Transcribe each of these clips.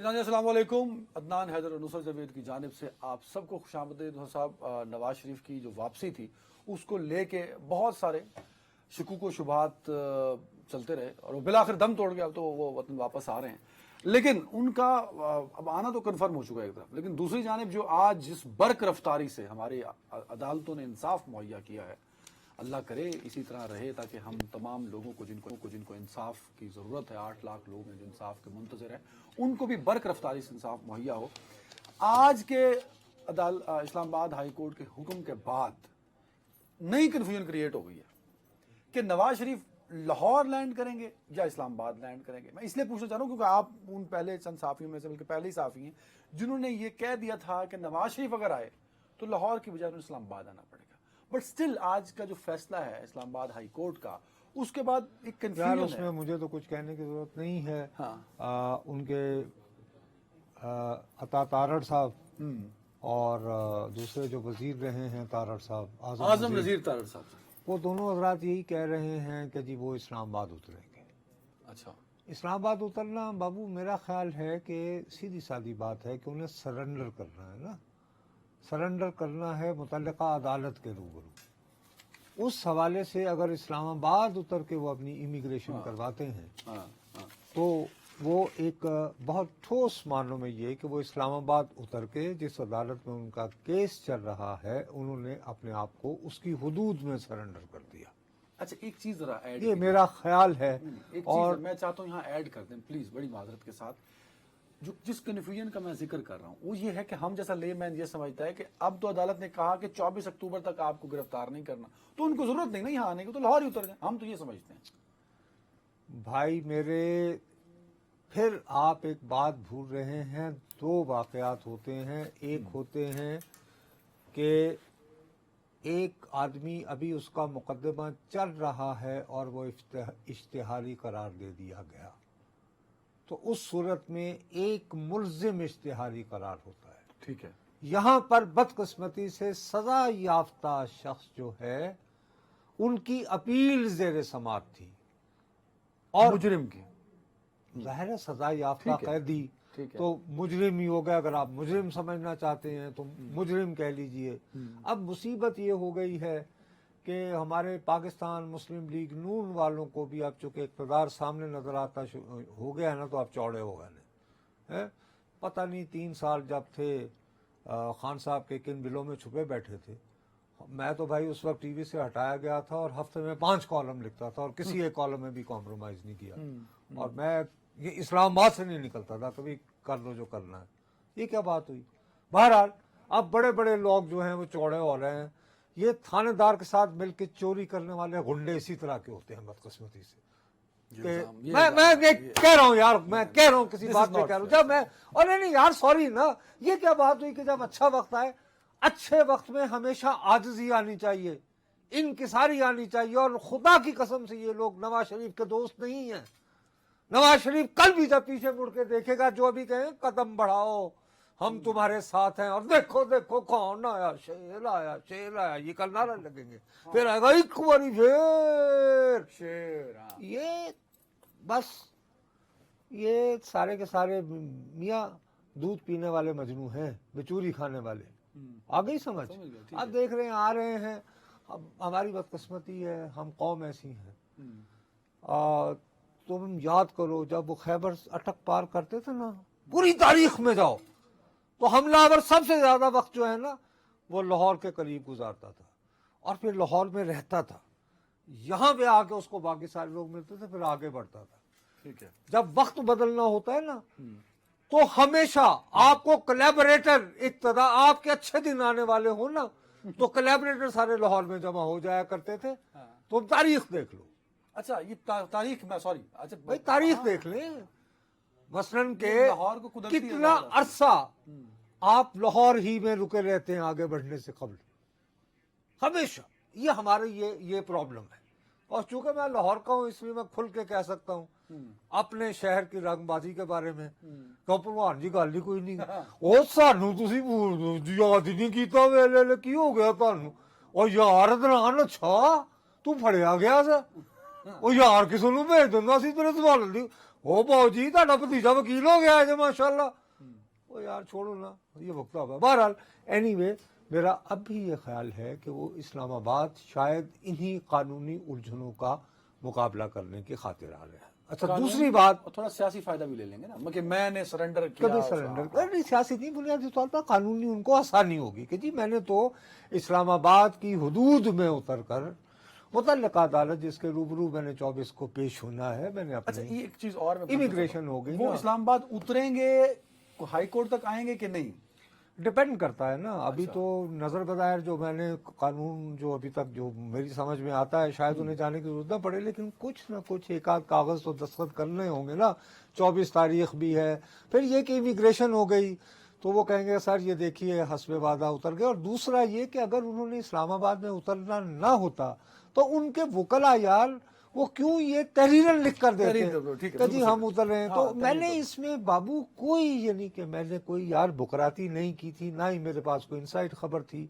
नाज़रीन अस्सलाम वालेकुम। अदनान हैदर और नुसरत जवेद की जानिब से आप सबको खुशामदीद हो साहब। नवाज शरीफ की जो वापसी थी उसको लेके बहुत सारे शकूक व शुबहात चलते रहे और वो बिलाखिर दम तोड़ गया। अब तो वो वतन वापस आ रहे हैं, लेकिन उनका अब आना तो कन्फर्म हो चुका है एक तरफ, लेकिन दूसरी जानिब जो आज जिस बर्क रफ्तारी से हमारी अदालतों ने इंसाफ मुहैया किया है, अल्लाह करे इसी तरह रहे ताकि हम तमाम लोगों को जिनको इंसाफ की ज़रूरत है, 8 लाख लोग हैं जो इंसाफ के मुंतज़िर हैं, उनको भी बर्क रफ्तारी से इंसाफ मुहैया हो। आज के इस्लामाबाद हाई कोर्ट के हुक्म के बाद नई कन्फ्यूजन क्रिएट हो गई है कि नवाज शरीफ लाहौर लैंड करेंगे या इस्लामाबाद लैंड करेंगे। मैं इसलिए पूछना चाह रहा हूँ क्योंकि आप उन पहले चंद साफियों में से बल्कि पहले ही साफी हैं जिन्होंने ये कह दिया था कि नवाज शरीफ अगर आए तो लाहौर की बजाय उन्हें इस्लामाबाद आना पड़ेगा। बट स्टिल आज का जो फैसला है इस्लामाबाद हाई कोर्ट का, उसके बाद एक कंफ्यूजन है। उसमें मुझे तो कुछ कहने की जरूरत नहीं है। हाँ। उनके अता तारड़ साहब और दूसरे जो वजीर रहे हैं तारड़ साहब, आजम नजीर तारड़ साहब, वो दोनों हजरात यही कह रहे हैं कि जी वो इस्लामाबाद उतरेंगे। अच्छा, इस्लामाबाद उतरना बाबू, मेरा ख्याल है कि सीधी सादी बात है कि उन्हें सरेंडर करना है ना, सरेंडर करना है मुतल्लिका अदालत के रूबरू। उस हवाले से अगर इस्लामाबाद उतर के वो अपनी इमिग्रेशन करवाते हैं तो वो एक बहुत ठोस मानों में ये कि वो इस्लामाबाद उतर के जिस अदालत में उनका केस चल रहा है उन्होंने अपने आप को उसकी हुदूद में सरेंडर कर दिया। अच्छा, एक चीज जरा ऐड, ये मेरा ख्याल है। एक और चीज मैं चाहता हूँ यहाँ ऐड कर दें प्लीज, बड़ी माजरत के साथ। जो जिस कन्फ्यूजन का मैं जिक्र कर रहा हूँ वो ये है कि हम जैसा लेमैन ये समझता है कि अब तो अदालत ने कहा कि 24 अक्टूबर तक आपको गिरफ्तार नहीं करना, तो उनको जरूरत नहीं ना यहाँ आने की, तो लाहौर ही उतर जाए। हम तो ये समझते हैं। भाई मेरे, फिर आप एक बात भूल रहे हैं। दो वाकयात होते हैं। एक होते हैं कि एक आदमी अभी उसका मुकदमा चल रहा है और वो इश्तिहारी करार दे दिया गया, तो उस सूरत में एक मुल्जिम इश्तिहारी करार होता है। ठीक है। यहाँ पर बदकिस्मती से सजा याफ्ता शख्स जो है उनकी अपील जेर समात थी और मुजरिम की जाहिर है सजा याफ्ता कैदी तो मुजरिम ही हो गया। अगर आप मुजरिम समझना चाहते हैं तो मुजरिम कह लीजिए। अब मुसीबत ये हो गई है कि हमारे पाकिस्तान मुस्लिम लीग नून वालों को भी अब चूंकि इक़्तिदार सामने नजर आता हो गया है ना, तो आप चौड़े हो गए हैं। पता नहीं 3 साल जब थे खान साहब के किन बिलों में छुपे बैठे थे। मैं तो भाई उस वक्त टीवी से हटाया गया था और हफ्ते में 5 कॉलम लिखता था और किसी एक कॉलम में भी कॉम्प्रोमाइज नहीं किया। और मैं ये इस्लामाबाद से नहीं निकलता था कभी, कर लो जो करना है। ये क्या बात हुई? बहरहाल अब बड़े बड़े लोग जो हैं वो चौड़े हो रहे हैं। ये थानेदार के साथ मिलकर चोरी करने वाले गुंडे इसी तरह के होते हैं बदकिस्मती से। मैं कह रहा हूँ यार, मैं कह रहा हूँ किसी बात पे कह रहा हूँ। जब मैं, और नहीं यार सॉरी ना, ये क्या बात हुई कि जब अच्छा वक्त आए, अच्छे वक्त में हमेशा आजिज़ी आनी चाहिए, इनकिसारी आनी चाहिए। और खुदा की कसम से ये लोग नवाज शरीफ के दोस्त नहीं है। नवाज शरीफ कल भी जब पीछे मुड़ के देखेगा, जो भी कहें कदम बढ़ाओ हम तुम्हारे साथ हैं, और देखो देखो कौन आया, शेर आया, शेर आया, ये कल नारा लगेंगे। फिर आएगा एक बारी फिर शेर। ये बस ये सारे के सारे मियाँ दूध पीने वाले मजनू हैं, बेचूरी खाने वाले। आ गई समझ? अब देख रहे हैं, आ रहे हैं। अब हमारी बदकिस्मती है, हम कौम ऐसी है। तुम याद करो जब वो खैबर अटक पार करते थे ना, पूरी तारीख में जाओ तो हमलावर सबसे ज्यादा वक्त जो है ना वो लाहौर के करीब गुजारता था और फिर लाहौर में रहता था। यहाँ पे आके उसको बाकी सारे लोग मिलते थे, फिर आगे बढ़ता था। ठीक है। जब वक्त बदलना होता है ना तो हमेशा आपको कोलैबोरेटर, इक्तदा आपके अच्छे दिन आने वाले हो ना तो कोलैबोरेटर सारे लाहौर में जमा हो जाया करते थे। तुम तारीख देख लो। अच्छा, ये तारीख में, सॉरी, अच्छा भाई तारीख देख लें। मसलन के लाहौर को कुदरती कितना अरसा आप लाहौर ही में रुके रहते हैं आगे बढ़ने से कबल, हमेशा। ये हमारे ये प्रॉब्लम है। और चूंकि मैं लाहौर का हूँ इसलिए मैं खुल के कह सकता हूँ अपने शहर की रंगबाजी के बारे में। भगवान जी गल ही कोई नहीं। ਉਹ ਸਾਨੂੰ ਤੁਸੀਂ ਯਾਦ ਹੀ ਨਹੀਂ ਕੀਤਾ, ਵੇਲੇ ਕੀ ਹੋ ਗਿਆ ਤੁਹਾਨੂੰ? ਉਹ ਯਾਰ ਦਰਾਂ ਅੱਛਾ ਤੂੰ ਫੜਿਆ ਗਿਆ ਸੀ? ਉਹ ਯਾਰ ਕਿਸ ਨੂੰ ਭੇਜ ਦਿੰਦਾ ਸੀ ਤੇਰੇ ਸਵਾਲ ਦੀ? हो बाबूजी ਤੁਹਾਡਾ ਭਤੀਜਾ ਵਕੀਲ ਹੋ ਗਿਆ है माशाल्लाह। ओ यार छोड़ो ना, ये वक्त हुआ। बहरहाल एनीवे, मेरा अब भी ये ख्याल है कि वो इस्लामाबाद शायद इन्हीं कानूनी उलझनों का मुकाबला करने की खातिर आ रहे हैं। अच्छा, दूसरी बात, और थोड़ा सियासी फायदा भी ले लेंगे ना कि मैंने सरेंडर किया। कभी सरेंडर नहीं, सियासी नहीं, बुनियादी तौर पर कानूनी उनको आसानी होगी कि जी मैंने तो इस्लामाबाद की हुदूद में उतर कर मुतल्लिका अदालत जिसके रूबरू मैंने 24 को पेश होना है, मैंने अच्छा, अपने ये एक चीज और मैं इमिग्रेशन हो गई वो ना। इस्लामाबाद उतरेंगे, हाई कोर्ट तक आएंगे कि नहीं? डिपेंड करता है ना। अभी तो नजर बदायर जो मैंने कानून जो अभी तक जो मेरी समझ में आता है, शायद उन्हें जाने की जरूरत ना पड़े, लेकिन कुछ ना कुछ एक आध कागज तो दस्तखत करने होंगे ना। 24 तारीख भी है। फिर ये कि इमिग्रेशन हो गई तो वो कहेंगे सर ये देखिए हस्बे वादा उतर गए। और दूसरा ये कि अगर उन्होंने इस्लामाबाद में उतरना ना होता तो उनके वकला यार वो क्यों ये तहरीरन लिख कर देते ठीक है, कि जी हम उतर रहे हैं। हाँ, तो मैंने इसमें बाबू कोई ये नहीं कि मैंने कोई यार बुकराती नहीं की थी, ना ही मेरे पास कोई इनसाइड खबर थी।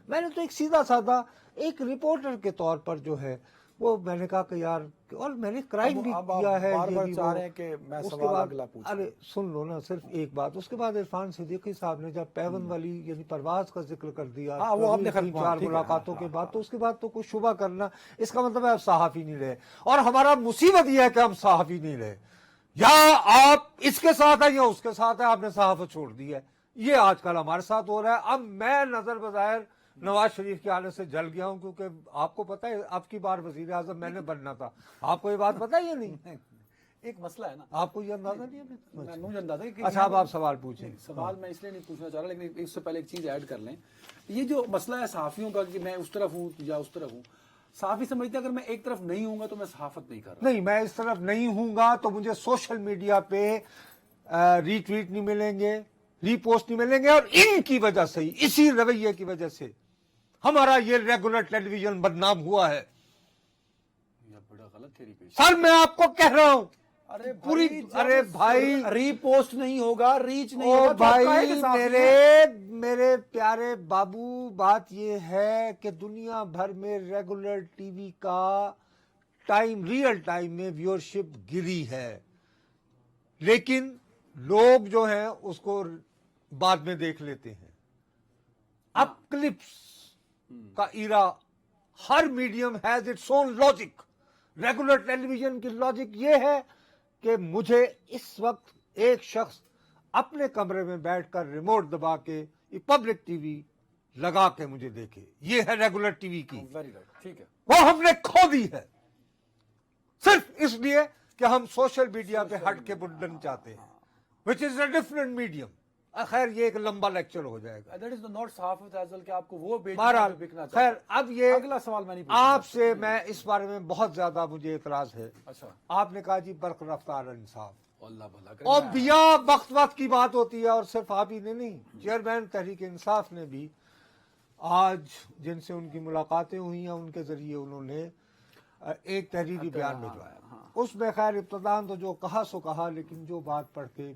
मैंने तो एक सीधा साधा एक रिपोर्टर के तौर पर जो है वो मैंने कहा कि यार, और मैंने क्राइम भी अब आप किया है। बार-बार ये भी चाह वो। रहे हैं कि मैं उसके सवाल बाद अगला पूछूं। अरे सुन लो ना सिर्फ एक बात। उसके बाद इरफान सिद्दीकी साहब ने जब पैवन वाली यानी परवाज का जिक्र कर दिया, हाँ, वो आपने तीन चार ठीक है, मुलाकातों हाँ, के हाँ, बाद, तो उसके बाद तो कोई शुबा करना, इसका मतलब है आप सहाफी नहीं रहे। और हमारा मुसीबत यह है कि हम सहाफी नहीं रहे। या आप इसके साथ है या उसके साथ है, आपने सहाफत छोड़ दी है। ये आजकल हमारे साथ हो रहा है। अब मैं नजर बजायर नवाज शरीफ के आने से जल गया हूं, क्योंकि आपको पता है अब की बार वजीर आजम मैंने बनना था। आपको ये बात पता है या नहीं? एक मसला है ना, आपको ये अंदाजा नहीं है? मुझे अंदाजा है कि अच्छा, अब आप सवाल पूछें। सवाल मैं इसलिए नहीं पूछना चाह रहा, लेकिन इससे पहले एक चीज ऐड कर लें। ये जो मसला है सहाफियों का कि मैं उस तरफ हूँ या उस तरफ हूँ, सहाफी समझते हैं अगर मैं एक तरफ नहीं हूंगा तो मैं सहाफत नहीं कर रहा। नहीं, मैं इस तरफ नहीं हूंगा तो मुझे सोशल मीडिया पे रीट्वीट नहीं मिलेंगे, रीपोस्ट नहीं मिलेंगे। और इनकी वजह से ही, इसी रवैये की वजह से हमारा ये रेगुलर टेलीविजन बदनाम हुआ है। ये बड़ा गलत थ्योरी पेश। सर मैं आपको कह रहा हूं, अरे पूरी, अरे भाई रीपोस्ट नहीं होगा, रीच नहीं ओ होगा तो आप काहे भाई, के साथ हैं? मेरे प्यारे बाबू, बात ये है कि दुनिया भर में रेगुलर टीवी का टाइम, रियल टाइम में व्यूअरशिप गिरी है, लेकिन लोग जो हैं उसको बाद में देख लेते हैं। अब क्लिप्स का इरा, हर medium has its own logic. Regular television की लॉजिक ये है कि मुझे इस वक्त एक शख्स अपने कमरे में बैठकर रिमोट दबा के ये पब्लिक टीवी लगा के मुझे देखे। ये है रेगुलर टीवी की। वेरी राइट, ठीक है। वो हमने खो दी है सिर्फ इसलिए कि हम सोशल मीडिया पे हट के बुंडन चाहते हैं, which is a different medium. खैर ये एक लंबा लेक्चर हो जाएगा। दैट इज नॉट सहाफत एज वेल कि आपको वो बहरहाल बिकना चाहिए। खैर, अब ये अगला सवाल मैं नहीं पूछूंगा आपसे, मैं इस बारे में बहुत ज्यादा मुझे इतराज है। अच्छा, आपने कहा जी बर्क रफ्तार इंसाफ, अल्लाह भला करे। और बिया वक्त वक्त की बात होती है। और सिर्फ आप ही ने नहीं, चेयरमैन तहरीक इंसाफ ने भी आज जिनसे उनकी मुलाकातें हुई हैं उनके जरिए उन्होंने एक तहरीरी बयान भिजवाया। उसमें खैर इब्तदान तो जो कहा सो कहा, लेकिन जो बात पढ़ के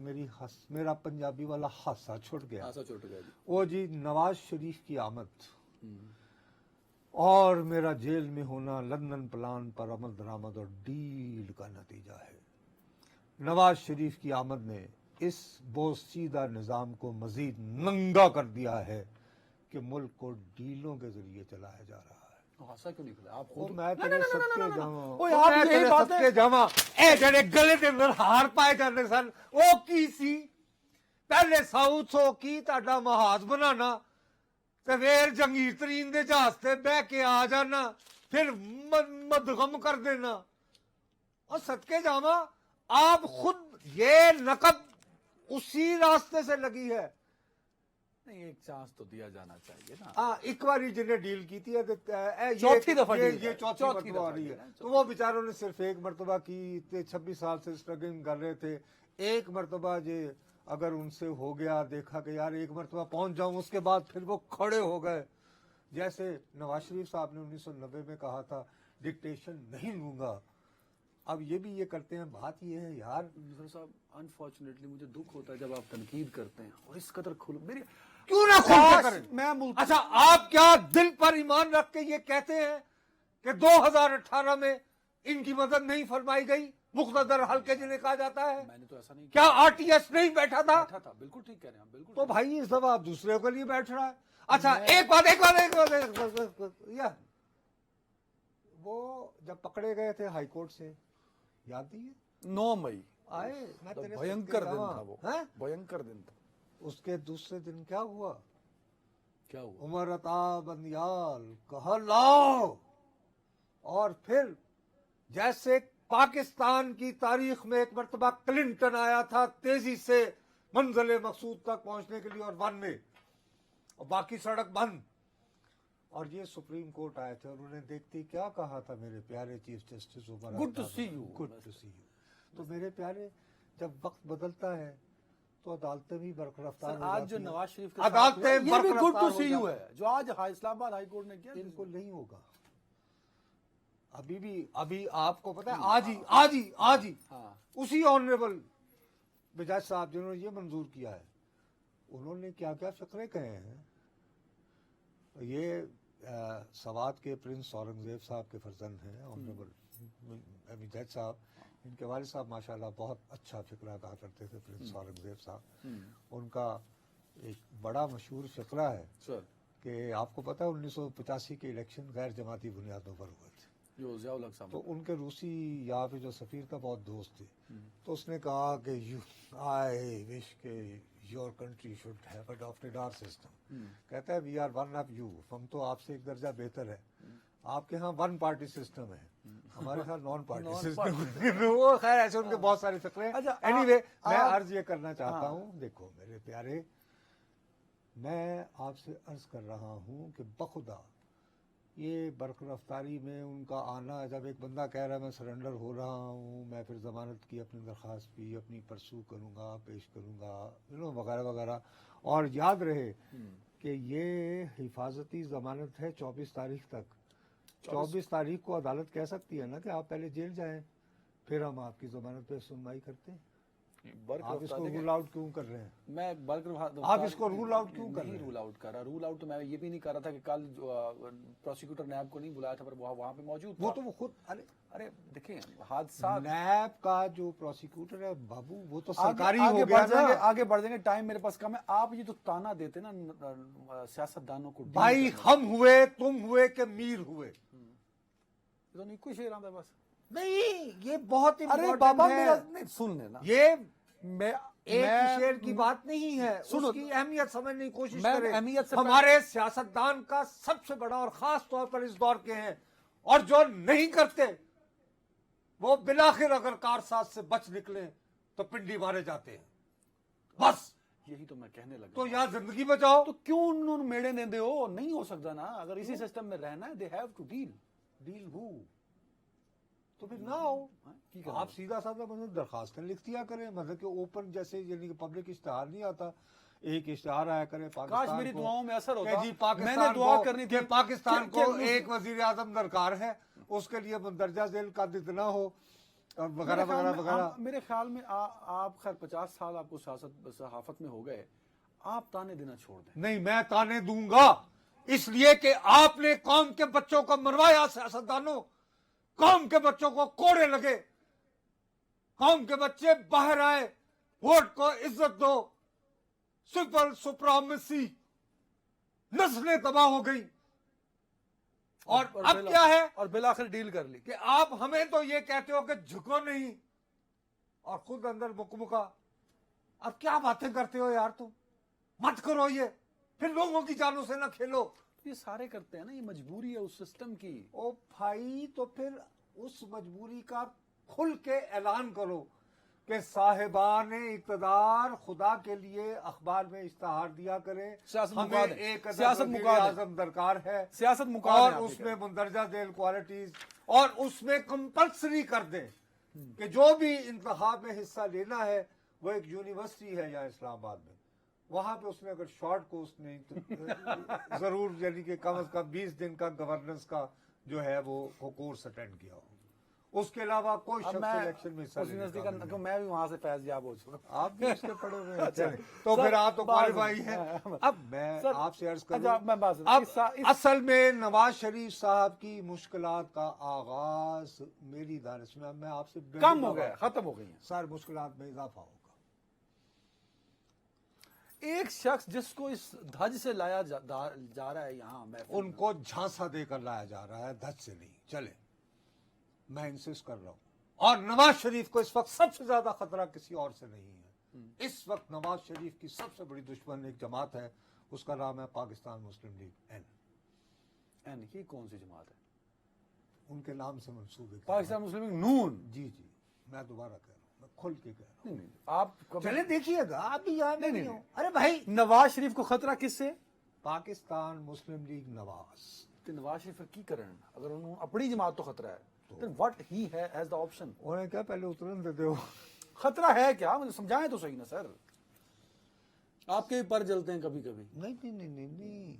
मेरा पंजाबी वाला हादसा छुट गया। हादसा छूट गया जी। वो जी नवाज शरीफ की आमद और मेरा जेल में होना लंदन प्लान पर अमल दरामद और डील का नतीजा है। नवाज शरीफ की आमद ने इस बोसीदा निज़ाम को मजीद नंगा कर दिया है कि मुल्क को डीलों के जरिए चलाया जा रहा है। हादसा क्यों निकला? आप ਉਹ खुद ਮੈਂ ਤੇਰੇ ਸੱਤੇ ਜਾਵਾਂ, ਓਏ ਆਪ ਮੈਂ ਯਹੀ ਤੇਰੇ ਬਾਤ ਸੱਤੇ ਹੈ। ਜਾਵਾਂ। ਇਹ ਜਿਹੜੇ ਗਲੇ ਦੇ ਅੰਦਰ ਹਾਰ ਪਾਏ ਜਾਂਦੇ ਸਨ, ਉਹ ਕੀ ਸੀ? ਪਹਿਲੇ ਸਾਊਥ ਸੋ ਕੀ ਤੁਹਾਡਾ ਮਹਾਜ਼ ਬਣਾਣਾ ਤੇ ਫੇਰ ਜੰਗੀਰ ਤਰੀਨ ਦੇ ਜਹਾਜ਼ ਤੇ ਬਹਿ ਕੇ ਆ ਜਾਣਾ, ਫਿਰ ਮਦਗਮ ਕਰ ਦੇਣਾ। और सदके जावा, आप खुद ये नकब उसी रास्ते से लगी है। नहीं, एक चांस तो दिया जाना चाहिए ना। हाँ, एक बार जिन्हें डील की थी चौथी दफा ये डील है। चौथी चौथी मरतबा दफा आ रही डील है। है। तो वो बेचारों ने सिर्फ एक मरतबा की, इतने 26 साल से स्ट्रगलिंग कर रहे थे। एक मरतबा ये अगर उनसे हो गया, देखा कि यार एक मरतबा पहुंच जाऊं, उसके बाद फिर वो खड़े हो गए। जैसे नवाज शरीफ साहब ने 1990 में कहा था डिक्टेशन नहीं लूंगा, अब ये भी ये करते हैं। बात ये है यार मिस्टर साहब, अनफॉर्चुनेटली मुझे दुख होता है जब आप तनकीद करते हैं और इस कदर खुल मेरी क्यों ना खुल के करें। मैं मुल्क अच्छा, आप क्या दिल पर ईमान रख के ये कहते हैं कि 2018 में इनकी मदद नहीं फरमाई गई? मुख्तदर हल्के जिन्हें कहा जाता है। मैंने तो ऐसा नहीं क्या आरटीएस नहीं बैठा था? बैठा था, बिल्कुल ठीक कह रहे हैं आप, बिल्कुल तो ठीक। भाई इस दफा आप दूसरे के लिए बैठ रहा है। अच्छा मैं- एक बात या वो जब पकड़े गए थे हाई कोर्ट से, याद नहीं है? 9 मई आए मैं तो तेरे भयंकर साथ दिन गया। था वो, हैं? भयंकर दिन था। उसके दूसरे दिन क्या हुआ? क्या हुआ? उमर अता बंदियाल कहा लाओ, और फिर जैसे पाकिस्तान की तारीख में एक मर्तबा क्लिंटन आया था तेजी से मंजिल मकसूद तक पहुंचने के लिए और वन में, और बाकी सड़क बंद, और ये सुप्रीम कोर्ट आए थे और उन्हें देखते ही क्या कहा था मेरे प्यारे chief justice Umar Good to अता see you. Good to see you. तो मेरे प्यारे, जब वक्त बदलता है तो अदालतें भी बरकरार सर, हो आज जाती जो हैं। नवाज शरीफ के अदालतें साथ हुआ, ये भी बरकरार गुड टू हो सी यू जाती है, जो आज इस्लामाबाद हाई कोर्ट ने किया। इनको नहीं होगा। अभी आपको पता है, आज ही हाँ, उसी ऑनरेबल मिजाज साहब जिन्होंने ये मंजूर किया है, उन्होंने क्या क्या फिक्रे कहे हैं। ये सवात के प्रिंस औरंगजेब साहब के फर्जंद हैं ऑनरेबल मिजाज साहब। इनके वालिद साहब माशाल्लाह बहुत अच्छा फिक्रा कहा करते थे, प्रिंस औरंगजेब साहब। उनका एक बड़ा मशहूर फिक्रा है सर, कि आपको पता है 1985 के इलेक्शन गैर जमाती बुनियादों पर हुए थे। जो ज़ियाउल हक साहब, तो उनके रूसी यहाँ पे जो सफीर था बहुत दोस्त थे। तो उसने कहा कि आई विश के your country should have adopted our system. कहता है we are one of you, हम तो आपसे एक दर्जा बेहतर है। आपके यहाँ वन पार्टी सिस्टम है, हमारे यहाँ नॉन पार्टी सिस्टम। वो खैर ऐसे उनके बहुत सारे फिक्रे हैं। अच्छा, एनीवे मैं अर्ज ये करना चाहता हूँ, देखो मेरे प्यारे, मैं आपसे अर्ज कर रहा हूँ कि बखुदा ये बरकरारी में उनका आना, जब एक बंदा कह रहा है मैं सरेंडर हो रहा हूँ, मैं फिर जमानत की अपनी दरख्वास्त भी अपनी परसू करूँगा, पेश करूँगा, वगैरह वगैरह। और याद रहे कि ये हिफाजती जमानत है 24 तारीख तक। 24 तारीख को अदालत कह सकती है ना कि आप पहले जेल जाएं, फिर हम आपकी जमानत पे सुनवाई करते हैं। आप इसको रूल आउट क्यों कर रहे हैं? मैं आप इसको रूल आउट क्यों कर रहे हैं? रूल आउट कर रहा, रूल आउट तो मैं ये भी नहीं कर रहा था कि कल प्रोसिक्यूटर नैब को नहीं बुलाया था, पर वहाँ पे मौजूद था। वो तो वो खुद, अरे देखिए, हादसा नैब का जो प्रोसिक्यूटर है बाबू, वो तो आगे सरकारी आगे हो गया बढ़ जाएंगे, ना। आगे बढ़ जाएंगे, टाइम मेरे पास कम है। आप ये जो ताना देते ना सियासतदानों को, भाई हम हुए, तुम हुए कि मीर हुए, तो नहीं कुछ शेर आता बस। नहीं ये बहुत अरे इम्पोर्टेंट बाबा है। मेरा नहीं सुन लेना, ये मैं एक शेर की बात नहीं है, सुनो, उसकी अहमियत समझने की कोशिश मैं करें। अहमियत से हमारे सियासतदान का सबसे बड़ा और खास तौर पर इस दौर के हैं, और जो नहीं करते वो बिलाखिर अगर कारसाज से बच निकले तो पिंडी मारे जाते हैं। बस यही तो मैं कहने लगा। तो यहाँ जिंदगी बचाओ। तो क्यों उन्होंने मेड़े देंदे हो? नहीं हो सकता ना, अगर इसी सिस्टम में रहना है, they have to deal who, तो फिर ना हो। की करें? आप सीधा साधा मतलब दरखास्तें लिख दिया करें, मतलब कि ओपन जैसे, यानी कि पब्लिक इश्तेहार नहीं आता, एक इश्तेहार आया करे पाकिस्तान काश मेरी को दुआओं में असर होता। कि जी पाकिस्तान मैंने दुआ को, करनी कि थी पाकिस्तान कि को एक वजीर आजम दरकार है, उसके लिए मंदरजा जेल का इतना हो, और वगैरह वगैरह वगैरह। मेरे ख्याल में आप खैर 50 साल आपको सहाफत में हो गए, आप ताने देना छोड़ दें। नहीं, मैं ताने दूंगा, इसलिए कि आपने कौम के बच्चों को मरवाया। सियासतदानों, कौम के बच्चों को कोड़े लगे, कौम के बच्चे बाहर आए, वोट को इज्जत दो, सिंपल सुप्रीमेसी, नस्लें तबाह हो गई। और अब क्या है? और बिल आखिर डील कर ली कि आप हमें तो ये कहते हो कि झुको नहीं, और खुद अंदर मुकमुका। अब क्या बातें करते हो यार तुम? मत करो ये, फिर लोगों की जानों से ना खेलो। ये सारे करते हैं ना, ये मजबूरी है उस सिस्टम की। ओ भाई, तो फिर उस मजबूरी का खुल के ऐलान करो कि साहिबान इक़्तिदार खुदा के लिए अखबार में इश्तहार दिया करें, हमें एक सियासत आजम दरकार है, सियासत और मुकाद उसमें मुंदरजा जेल क्वालिटीज, और उसमें कंपल्सरी कर दें कि जो भी इंतखाब में हिस्सा लेना है वो एक यूनिवर्सिटी है यहाँ इस्लामाबाद में, वहां पे उसने अगर शॉर्ट कोर्स नहीं तो जरूर, यानी कि कम से कम 20 दिन का गवर्नेंस का जो है वो कोर्स अटेंड किया हो, उसके अलावा कोई अब शख्स मैं इलेक्शन में हिस्सा उस लेने यूनिवर्सिटी का नहीं का है। मैं भी वहां से फैज याब हो चुका हूं। आप भी उसके पढ़े हुए हैं। अच्छा। चलें, तो सर, फिर आप तो बात- क्वालिफाई हैं। अब मैं सर, आपसे अर्ज अच्छा, करूं, मैं बात अब इस- असल में नवाज शरीफ साहब की मुश्किलात का आगाज मेरी दानिश में, अब मैं आपसे कम हो गया, खत्म हो गई है। सर मुश्किलात में इजाफा होगा। एक शख्स जिसको इस धज से लाया जा रहा है यहाँ महफिल में, उनको झांसा देकर लाया जा रहा है, धज से नहीं। चले, मैं इंसिस्ट कर रहा हूं, और नवाज शरीफ को इस वक्त सबसे ज्यादा खतरा किसी और से नहीं है। इस वक्त नवाज शरीफ की सबसे बड़ी दुश्मन एक जमात है, उसका नाम है पाकिस्तान मुस्लिम लीग एन। एन की कौन सी जमात है? उनके नाम से मंसूब है पाकिस्तान मुस्लिम लीग नून। जी जी, मैं दोबारा कह रहा हूं, मैं खुल के कह रहा नहीं, नहीं, आप हूं। चले देखिएगा, आप भी यहाँ नहीं, नहीं नहीं। हो। अरे भाई, नवाज शरीफ को खतरा किससे? पाकिस्तान मुस्लिम लीग नवाज। ਤੇ ਨਵਾਜ਼ ਸ਼ਰੀਫ ਕੀ ਕਰਨ ਅਗਰ ਉਹਨੂੰ ਆਪਣੀ ਜਮਾਤ ਤੋਂ ਖਤਰਾ ਹੈ then what he has the option? उन्हें क्या पहले उतरन देते हो? खतरा है क्या, मुझे समझाएं तो सही ना सर, आपके भी पर जलते हैं कभी कभी। नहीं नहीं नहीं नहीं नहीं,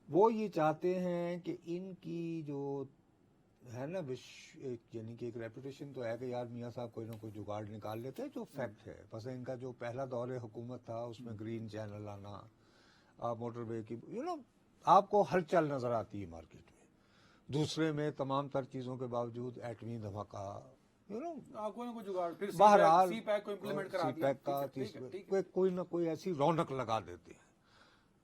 वो ये चाहते हैं कि इनकी जो है ना विश्व यानी कि एक रेपुटेशन तो है कि यार मियाँ साहब कोई ना कोई जुगाड़ निकाल लेते हैं, जो फैक्ट है। बस इनका जो पहला दौर हुकूमत था उसमें ग्रीन चैनल आना, मोटरवे की आपको हलचल नजर आती है मार्केट में। दूसरे में तमाम तर चीजों के बावजूद एटमी धमाका, कोई कोई ना कोई जुगाड़, फिर बहरहाल सी पैक को इम्प्लीमेंट करा दिया, CPAC का ठीक है, ठीक है। कोई ना कोई ऐसी रौनक लगा देते हैं।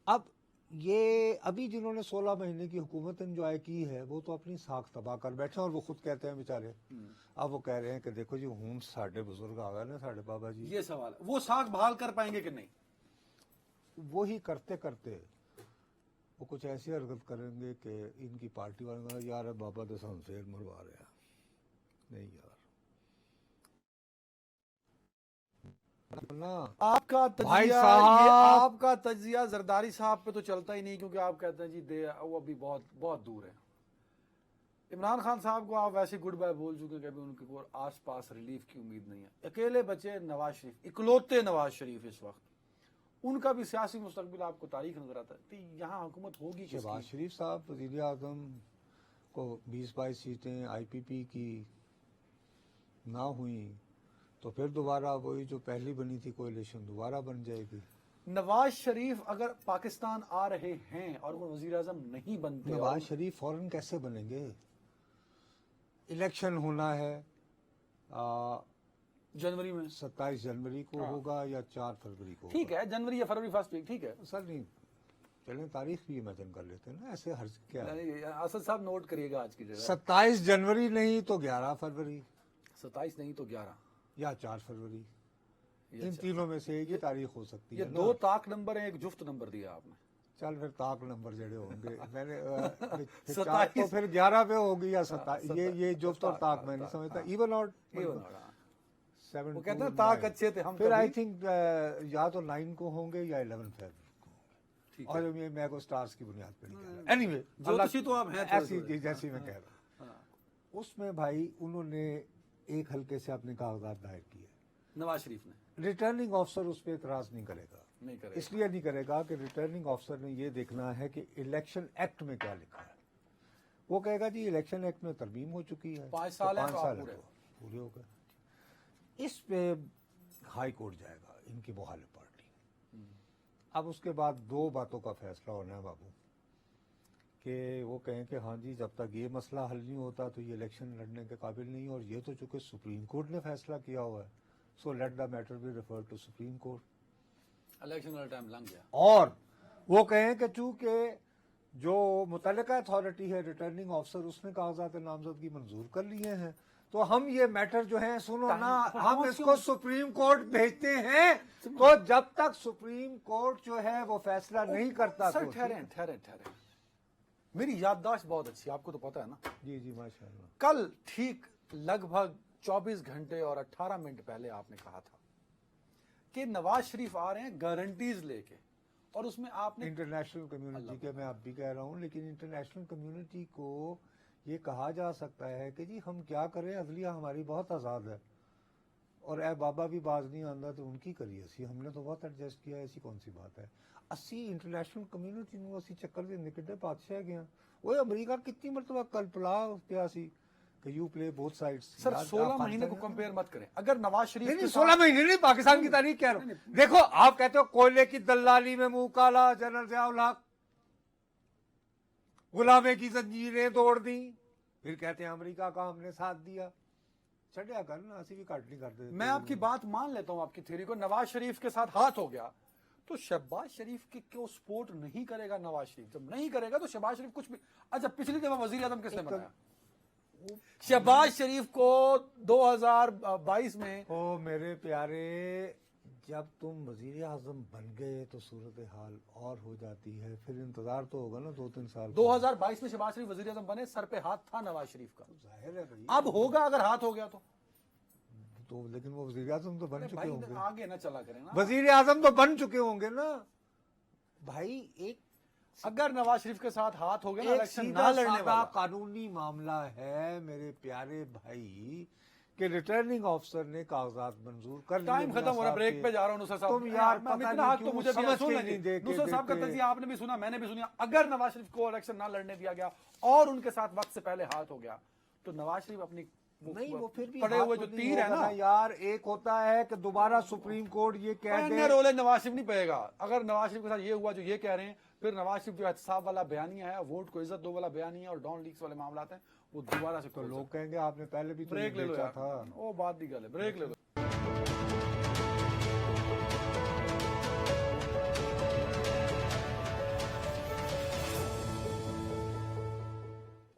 अब ये अभी जिन्होंने 16 महीने की हुकूमत एंजॉय की है, वो तो अपनी साख तबाह कर बैठे हैं, और वो खुद कहते हैं बेचारे, अब वो कह रहे हैं कि देखो जी हूं साढ़े बुजुर्ग आ गए ना, साढ़े बाबा जी। ये सवाल है, वो साख बहाल कर पाएंगे कि नहीं? वो ही करते करते वो कुछ ऐसी हरकत करेंगे कि इनकी पार्टी वाले कहेंगे, यार अब बाबा तो संसेर मरवा रहे हैं। नहीं यार ना, आपका भाई तजिया, साहब, ये आपका तजिया जरदारी साहब पे तो चलता ही नहीं, क्योंकि आप कहते हैं जी वो अभी बहुत बहुत दूर है। इमरान खान साहब को आप वैसे गुड बाय बोल चुके हैं कि अभी उनके को आस पास रिलीफ की उम्मीद नहीं है। अकेले बचे नवाज शरीफ, इकलौते नवाज शरीफ इस वक्त, उनका भी सियासी मुस्तकबिल आपको तारीख नजर आता है। तो यहाँ हुकूमत होगी शहबाज किसकी? शरीफ साहब वजीर आजम को 20-22 सीटें IPP की ना हुई तो फिर दोबारा वही जो पहली बनी थी कोalition दोबारा बन जाएगी। नवाज शरीफ अगर पाकिस्तान आ रहे हैं और वो वजीर आजम नहीं बनते, नवाज शरीफ फौरन कैसे बनेंगे? इलेक्शन होना है जनवरी में, 27 जनवरी को होगा या 4 फरवरी को? ठीक है, जनवरी या फरवरी फर्स्ट वीक, ठीक है। सर नहीं, चलें तारीख भी इमेजिन कर लेते हैं ना, ऐसे हर्ज क्या है? नहीं, असद साहब नोट करिएगा आज की जगह, 27 जनवरी नहीं तो 11 फरवरी 27 नहीं तो 11 या 4 फरवरी, ये इन तीनों में से एक ही तारीख हो सकती ये है। दो ताक नंबर है, एक जुफ्त नंबर दिया आपने। चल फिर ताक नंबर जड़े होंगे मैंने फिर 27 चार तो फिर 11 पे होगी या 27, ये जो तो ताक मैं नहीं समझता, इवन और ये बना रहा। 7 वो कहते हैं ताक अच्छे थे हम फिर कभी। आई थिंक या तो 9 को होंगे या 11 फरवरी को होंगे। ठीक और ये मैं को स्टार्स की बुनियाद पर नहीं कह रहा। एनीवे ज्योतिषी तो आप हैं थोड़े ऐसी थोड़े। जैसी मैं कह रहा हूँ। उसमें भाई उन्होंने एक हल्के से अपने कागजात दायर किए। नवाज शरीफ ने रिटर्निंग ऑफिसर उस पर इतराज नहीं करेगा, नहीं करे, इसलिए नहीं करेगा कि रिटर्निंग ऑफिसर ने ये देखना है कि इलेक्शन एक्ट में क्या लिखा है। वो कहेगा जी इलेक्शन एक्ट में तरमीम हो चुकी है, 5 साल है 5 तो आप साल है पूरे। तो पूरे हो गए। इस पे हाई कोर्ट जाएगा, इनकी मुखालिफ पार्टी। अब उसके बाद 2 बातों का फैसला होना है बाबू, कि वो कहें कि हाँ जी जब तक ये मसला हल नहीं होता तो ये इलेक्शन लड़ने के काबिल नहीं, और ये तो चूंकि सुप्रीम कोर्ट ने फैसला किया हुआ है, so let the matter be referred to supreme court. Election वाला टाइम लंघ गया। और वो कहें कि चूंकि जो मुतल्लिका अथॉरिटी है रिटर्निंग ऑफिसर उसने कागजात नामजदगी मंजूर कर लिए हैं, तो हम ये मैटर जो है सुनो ना, हम इसको सुप्रीम कोर्ट भेजते हैं, तो जब तक सुप्रीम कोर्ट जो है वो फैसला नहीं करता सर तो ठहरे ठहरे ठहरे, मेरी याददाश्त बहुत अच्छी है, आपको तो पता है ना। जी जी माशाल्लाह। कल ठीक लगभग 24 घंटे और 18 मिनट पहले आपने कहा था कि नवाज शरीफ आ रहे हैं गारंटीज लेके, और उसमें आपने इंटरनेशनल कम्युनिटी के मैं अब भी कह रहा हूँ, लेकिन इंटरनेशनल कम्युनिटी को ये कहा जा सकता है कि जी हम क्या करें, अदलिया हमारी बहुत आज़ाद है, और ए बाबा भी बाज नहीं आंदा तो उनकी करिए सी, हमने तो बहुत एडजस्ट किया, ऐसी कौन सी बात है। असी इंटरनेशनल कम्युनिटी ਨੂੰ ਅਸੀਂ ਚੱਕਰ ਦੇ ਨਿਕਟੇ ਪਾਤਸ਼ਾਹ ਗਏ। ਉਹ ਅਮਰੀਕਾ ਕਿੰਨੀ ਮਰਤਬਾ ਕਲਪਲਾ ਪਿਆ ਸੀ कि you play both sides. Sir 16 महीने को कंपेयर मत करें। अगर नवाज शरीफ नहीं, के 16 महीने नहीं, पाकिस्तान की तारीख कह रहा हूं। देखो, आप कहते हो कोयले की दलाली में मुंह काला, जनरल ज़ियाउल हक, गुलामे की जंजीरें तोड़ दी, फिर कहते हैं अमेरिका का हमने साथ दिया। चढ़िया कर ना, ऐसी भी काट नहीं करते। मैं आपकी बात मान लेता हूं, आपकी थ्योरी को। नवाज शरीफ के साथ हाथ हो गया तो शहबाज शरीफ की क्यों सपोर्ट नहीं करेगा नवाज शरीफ? जब नहीं करेगा तो शहबाज शरीफ कुछ भी। अच्छा, पिछली दफा वजीर आजम किसने बनाया? शहबाज शरीफ को 2022 में। ओ मेरे प्यारे, जब तुम वजीर आजम बन गए तो सूरत हाल और हो जाती है, फिर इंतजार तो होगा ना 2-3 साल। 2022 में शहबाज शरीफ वजीर आजम बने, सर पे हाथ था नवाज शरीफ का। जाहिर है भाई, अब होगा अगर हाथ हो गया तो लेकिन वो वजीर आजम तो बन चुके भाई होंगे। आगे ना चला करें ना। वजीर आजम तो बन चुके होंगे ना भाई। एक अगर नवाज शरीफ के साथ हाथ हो गया ना, एक इलेक्शन सीधा ना लड़ने सादा वाला। कानूनी मामला है मेरे प्यारे भाई कि रिटर्निंग ऑफिसर ने कागजात मंजूर कर लिए। टाइम खत्म हो रहा है, ब्रेक पे जा रहा हूं। नुसरत साहब, तुम यार मैं पता इतना नहीं हक तो क्यों मुझे भी है, समझ सुन के लीजिए। नहीं देके नुसरत साहब का देते। तजिया आपने भी सुना, मैंने भी सुना। अगर नवाज शरीफ को इलेक्शन ना लड़ने दिया गया और उनके साथ वक्त से पहले हाथ हो गया तो नवाज शरीफ अपनी नहीं, वो फिर भी पड़े हाथ हुए तो जो नहीं तीर है होगा ना यार। एक होता है कि दोबारा सुप्रीम कोर्ट ये कह दे। रोले नवाज शरीफ नहीं पेगा। अगर नवाज शरीफ के साथ ये हुआ जो ये कह रहे हैं, फिर नवाज शरीफ जो एहतसाब वाला बयानिया है, वोट को इज्जत दो वाला बयानिया और डॉन लीक्स वाले मामला हैं, वो दोबारा से तो लोग कहेंगे आपने पहले भी तो ब्रेक ले लो बेचा यार, था। वो बात भी गल है, ब्रेक ले लो।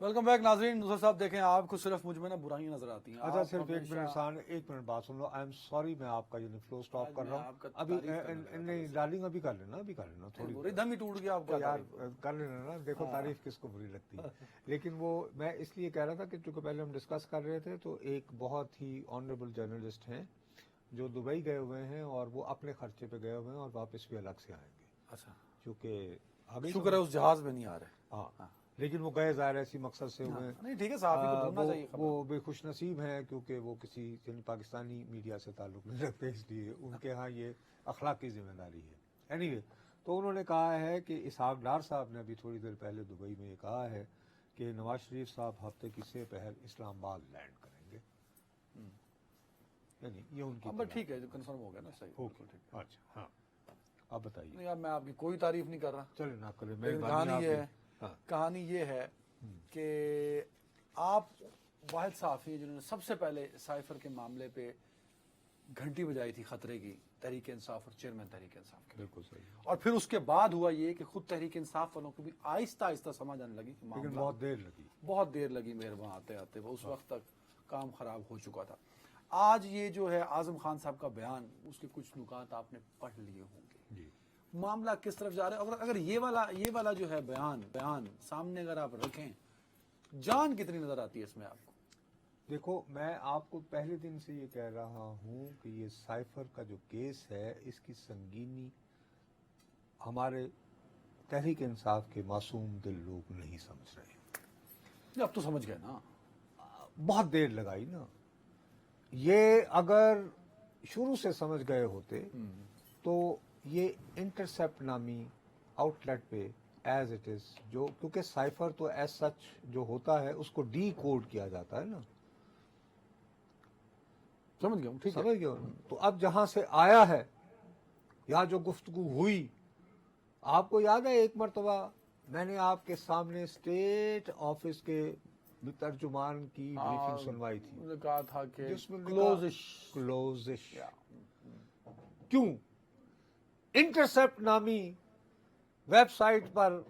वेलकम बैक नाजरीन। नुसरत साहब देखें, आपको सिर्फ मुझ में ना बुराइयां नजर आती हैं। अच्छा, आप सिर्फ एक हमेशा- मिनट शान, एक मिनट बात सुन लो। आई एम सॉरी, मैं आपका ये फ्लो स्टॉप आज कर मैं रहा हूँ आपका अभी। तारीफ करने लगा था नहीं डार्लिंग, अभी कर लेना, अभी कर लेना थोड़ी। बुरी दम ही टूट गया आपका यार तारीफ। कर लेना ना, देखो तारीफ किसको बुरी लगती है। लेकिन वो मैं इसलिए कह रहा था कि चूंकि पहले हम डिस्कस कर रहे थे तो एक बहुत ही ऑनरेबल जर्नलिस्ट हैं जो दुबई गए हुए हैं और वो अपने खर्चे पे गए हुए हैं और वापस भी अलग से आएंगे। अच्छा, क्योंकि शुक्र है उस जहाज में नहीं आ रहे। हाँ, लेकिन वो गए ज़ाहिर ऐसी मकसद से हुए। नहीं ठीक है, साहब को ढूंढना चाहिए खबर। वो भी खुश नसीब हैं क्योंकि वो किसी पाकिस्तानी मीडिया से ताल्लुक नहीं रखते, इसलिए उनके यहाँ ये अखलाकी जिम्मेदारी है। एनीवे, तो उन्होंने कहा है कि इसहाक डार साहब ने अभी थोड़ी देर पहले दुबई में ये कहा है कि नवाज शरीफ साहब हफ्ते की से पहल इस्लामाबाद लैंड करेंगे। यानी ये उनकी अब ठीक है, कंफर्म हो गया ना, सही। ओके, अच्छा, हाँ, आप बताइए। नहीं, अब मैं आपकी कोई तारीफ नहीं कर रहा। चलिए ना करें, लेकिन मेहरबानी कहानी ये है, हाँ। कहानी ये है कि आप वाहिद साहब हैं जिन्होंने सबसे पहले साइफर के मामले पे घंटी बजाई थी खतरे की, तहरीक इंसाफ और चेयरमैन तहरीक इंसाफ के। बिल्कुल सही। और फिर उसके बाद हुआ ये कि खुद तहरीक इंसाफ वालों को भी आहिस्ता आहिस्ता समझ आने लगी कि लेकिन मामला बहुत देर लगी मेहरबान आते आते उस वक्त तक काम खराब हो चुका था। आज ये जो है आजम खान साहब का बयान, उसके कुछ नुकात आपने पढ़ लिए होंगे। जी। मामला किस तरफ जा रहा है? अगर ये वाला जो है बयान सामने अगर आप रखें, जान कितनी नजर आती है इसमें आपको? देखो, मैं आपको पहले दिन से ये कह रहा हूँ कि ये साइफर का जो केस है, इसकी संगीनी हमारे तहरीक इंसाफ के मासूम दिल लोग नहीं समझ रहे। अब तो समझ गए ना, बहुत देर लगाई ना। ये अगर शुरू से समझ गए होते तो ये इंटरसेप्ट नामी आउटलेट पे एज इट इज, जो क्योंकि साइफर तो एज सच जो होता है उसको डी कोड किया जाता है ना, समझ गया हूं, ठीक है। समझ गए हो ना? तो अब जहां से आया है, यहाँ जो गुफ्तगू हुई, आपको याद है एक मरतबा मैंने आपके सामने स्टेट ऑफिस के तर्जुमान की ब्रीफिंग सुनवाई थी, उन्होंने कहा था कि जिसमें क्लोजिश क्यों इंटरसेप्ट नामी वेबसाइट पर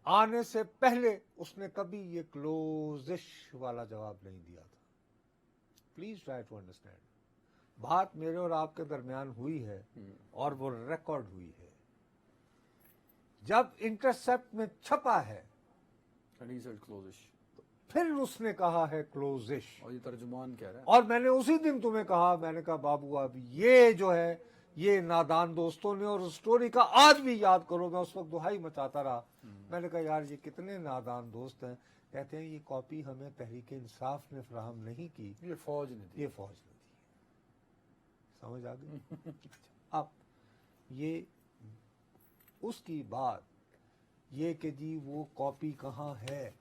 आने से पहले उसने कभी ये क्लोजिश वाला जवाब नहीं दिया था। Please try to understand. बात मेरे और आपके दरमियान हुई है और वो रिकॉर्ड हुई है। जब इंटरसेप्ट में छपा है क्लोजिश, फिर उसने कहा है क्लोजिश, और ये तर्जुमान कह रहा है। और मैंने उसी दिन तुम्हें कहा, मैंने कहा बाबू अब ये जो है ये नादान दोस्तों ने, और स्टोरी का आज भी याद करो, मैं उस वक्त दुहाई मचाता रहा। मैंने कहा यार ये कितने नादान दोस्त हैं। कहते हैं ये कॉपी हमें तहरीक इंसाफ ने फराहम नहीं की, ये फौज ने दी। ये फौज ने दी। समझ आ गई? अब ये उसकी बात ये कि जी वो कॉपी कहाँ है,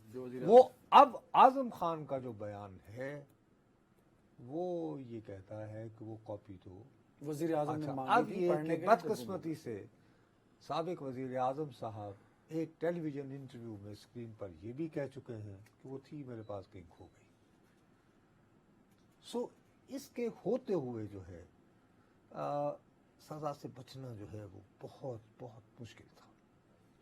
जो वो اب اعظم خان کا جو بیان ہے وہ یہ کہتا ہے کہ وہ کاپی تو وزیر اعظم نے اچھا، مانگی اب تھی یہ پڑھنے کہ کے لیے بدقسمتی سے سابق وزیر اعظم صاحب ایک ٹیلی ویژن انٹرویو میں اسکرین پر یہ بھی کہہ چکے ہیں کہ وہ تھی میرے پاس کہیں کھو گئی. سو اس کے ہوتے ہوئے جو ہے سزا سے بچنا جو ہے وہ بہت بہت مشکل تھا.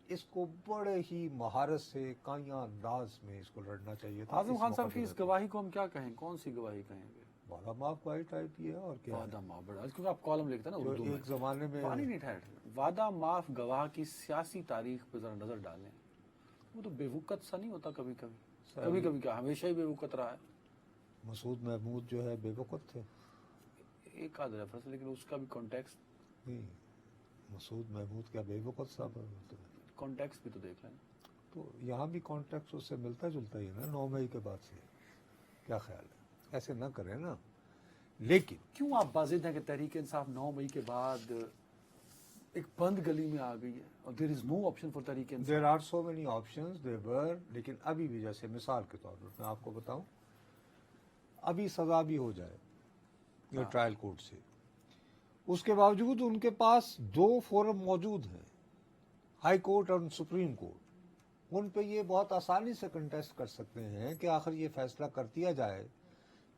اس کو بڑے ہی مہارت سے کائیاں انداز میں اس کو لڑنا چاہیے تھا. اعظم خان صاحب کی مقدمے اس گواہی کو ہم کیا کہیں, کون سی گواہی کہیں گے؟ وعدہ معاف گواہی ٹائپ یہ ہے اور کیا ہے. وعدہ معاف, بڑا کیونکہ آپ کالم لکھتے ہیں نا جو اردو میں. ایک زمانے میں پانی نہیں ٹھہر, وعدہ معاف گواہ کی سیاسی تاریخ پہ ذرا نظر ڈالیں. وہ تو بے وقت سا نہیں ہوتا کبھی کبھی, کبھی کبھی کیا ہمیشہ ہی بے وقت رہا ہے. مسعود محمود جو ہے بے وقت تھے, ایک آدھ ریفرنس, لیکن اس کا بھی کانٹیکسٹ, نہیں مسعود محمود کیا بے وقت صاحب ہوتے ہیں؟ کانٹیکسٹ بھی تو دیکھ لیں. تو یہاں بھی کانٹیکٹ اس سے ملتا جلتا ہی ہے نا 9 مئی کے بعد سے. کیا خیال ہے, ایسے نہ کریں نا. لیکن کیوں آپ بازد ہیں کہ تحریک انصاف 9 مئی کے بعد ایک بند گلی میں آ گئی ہے اور دیر از no option for Tehreek Insaf? There are so many options there were, لیکن ابھی بھی جیسے مثال کے طور پر میں آپ کو بتاؤں, ابھی سزا بھی ہو جائے ٹرائل کورٹ سے, اس کے باوجود ان کے پاس 2 فورم موجود ہیں, ہائی کورٹ اور سپریم کورٹ. ان پہ یہ بہت آسانی سے کنٹیسٹ کر سکتے ہیں کہ آخر یہ فیصلہ کر دیا جائے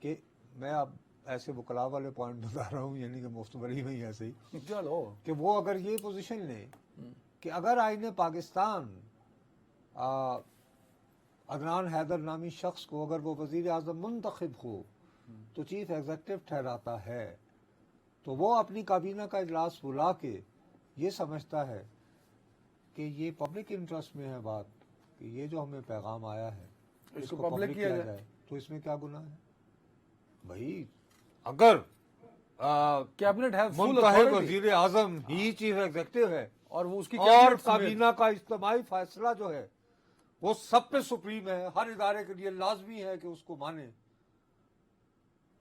کہ میں اب ایسے وکلاء والے پوائنٹ بتا رہا ہوں, یعنی کہ مفت بری میں ہی ایسے ہی چلو کہ وہ اگر یہ پوزیشن لیں کہ اگر آئین پاکستان عدنان حیدر نامی شخص کو اگر وہ وزیر اعظم منتخب ہو تو چیف ایگزیکٹو ٹھہراتا ہے, تو وہ اپنی کابینہ کا اجلاس بلا کے یہ سمجھتا ہے کہ یہ پبلک انٹرسٹ میں ہے بات, کہ یہ جو ہمیں پیغام آیا ہے اس کو پبلک کیا جائے, تو اس میں کیا گناہ ہے بھائی. اگر کیبنٹ ہے منتخب وزیر اعظم ہی چیف ایگزیکٹو ہے اور وہ اس کی اور کابینہ کا اجتماعی فیصلہ جو ہے وہ سب پہ سپریم ہے, ہر ادارے کے لیے لازمی ہے کہ اس کو مانے,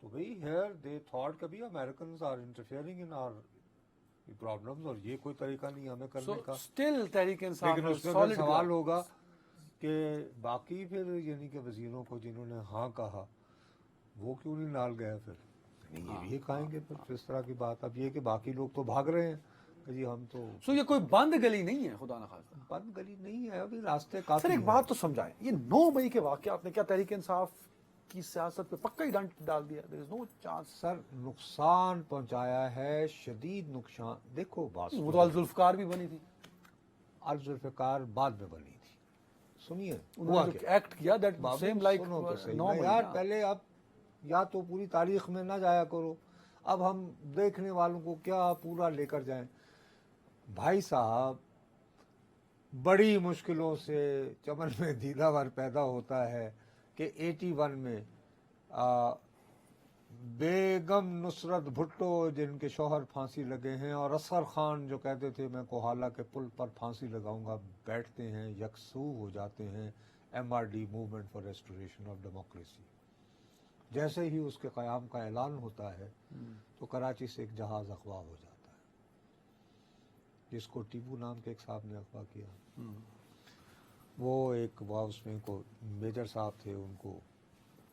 تو بھئی ہیئر دے تھاٹ کبھی Americans are interfering in our problems, اور یہ کوئی طریقہ نہیں ہمیں کرنے کا. اسٹل تحریک انصاف لیکن اس میں پھر سوال ہوگا کہ باقی پھر یعنی کہ وزیروں کو جنہوں نے ہاں کہا وہ کیوں نہیں نال گئے پھر, یہ بھی کہیں گے پھر اس طرح کی بات. اب یہ کہ باقی لوگ تو بھاگ رہے ہیں کہ جی ہم تو, سو یہ کوئی بند گلی نہیں ہے خدا نخواستہ, بند گلی نہیں ہے, ابھی راستے کافی. سر ایک بات تو سمجھائیں, یہ 9 مئی کے واقعات نے کیا تحریک انصاف کی سیاست پہ پکا ہی ڈنٹ ڈال دیا؟ there is no chance. سر نقصان پہنچایا ہے, شدید نقصان. دیکھو بات, وہ تو الذوالفقار بھی بنی تھی, الذوالفقار بعد میں بنی تھی. سنیے انہوں نے ایکٹ کیا دیٹ سیم لائک 9 یار پہلے اب یا تو پوری تاریخ میں نہ جایا کرو, اب ہم دیکھنے والوں کو کیا پورا لے کر جائیں. بھائی صاحب بڑی مشکلوں سے چمن میں دیدہ ور پیدا ہوتا ہے کہ 81 میں بیگم نصرت بھٹو جن کے شوہر پھانسی لگے ہیں اور اصغر خان جو کہتے تھے میں کوہالہ کے پل پر پھانسی لگاؤں گا, بیٹھتے ہیں, یکسو ہو جاتے ہیں MRD movement for restoration of democracy. جیسے ہی اس کے قیام کا اعلان ہوتا ہے تو کراچی سے ایک جہاز اغوا ہو جاتا ہے, جس کو ٹیبو نام کے ایک صاحب نے اغوا کیا. وہ ایک اس میں کو میجر صاحب تھے, ان کو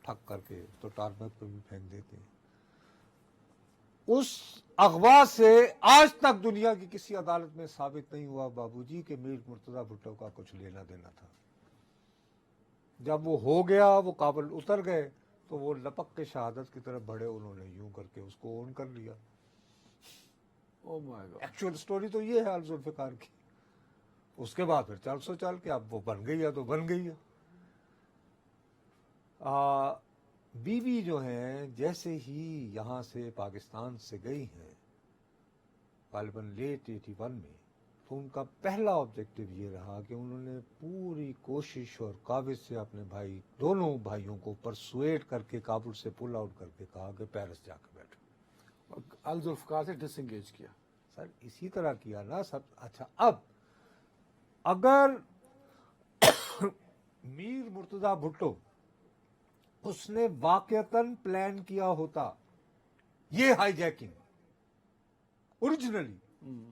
ٹھک کر کے تو ٹارمک پہ بھی پھینک دیتے ہیں. اس اغوا سے آج تک دنیا کی کسی عدالت میں ثابت نہیں ہوا بابو جی کہ میر مرتضی بھٹو کا کچھ لینا دینا تھا. جب وہ ہو گیا, وہ کابل اتر گئے, تو وہ لپک کے شہادت کی طرف بڑھے, انہوں نے یوں کر کے اس کو اون کر لیا. ایکچوئل سٹوری تو یہ ہے الذوالفقار کی. اس کے بعد پھر چل سو چل کے اب وہ بن گئی ہے تو بن گئی ہے. بیوی جو ہیں جیسے ہی یہاں سے پاکستان سے گئی ہیں غالباً لیٹ 81 میں, تو ان کا پہلا آبجیکٹو یہ رہا کہ انہوں نے پوری کوشش اور کاوش سے اپنے بھائی, دونوں بھائیوں کو پرسویٹ کر کے کابل سے پل آؤٹ کر کے کہا کہ پیرس جا کے بیٹھو. الذوالفقار سے ڈس انگیج کیا. سر اسی طرح کیا نا سب. اچھا اب اگر میر مرتضی بھٹو اس نے واقعتاً پلان کیا ہوتا یہ ہائی جیکنگ اوریجنلی,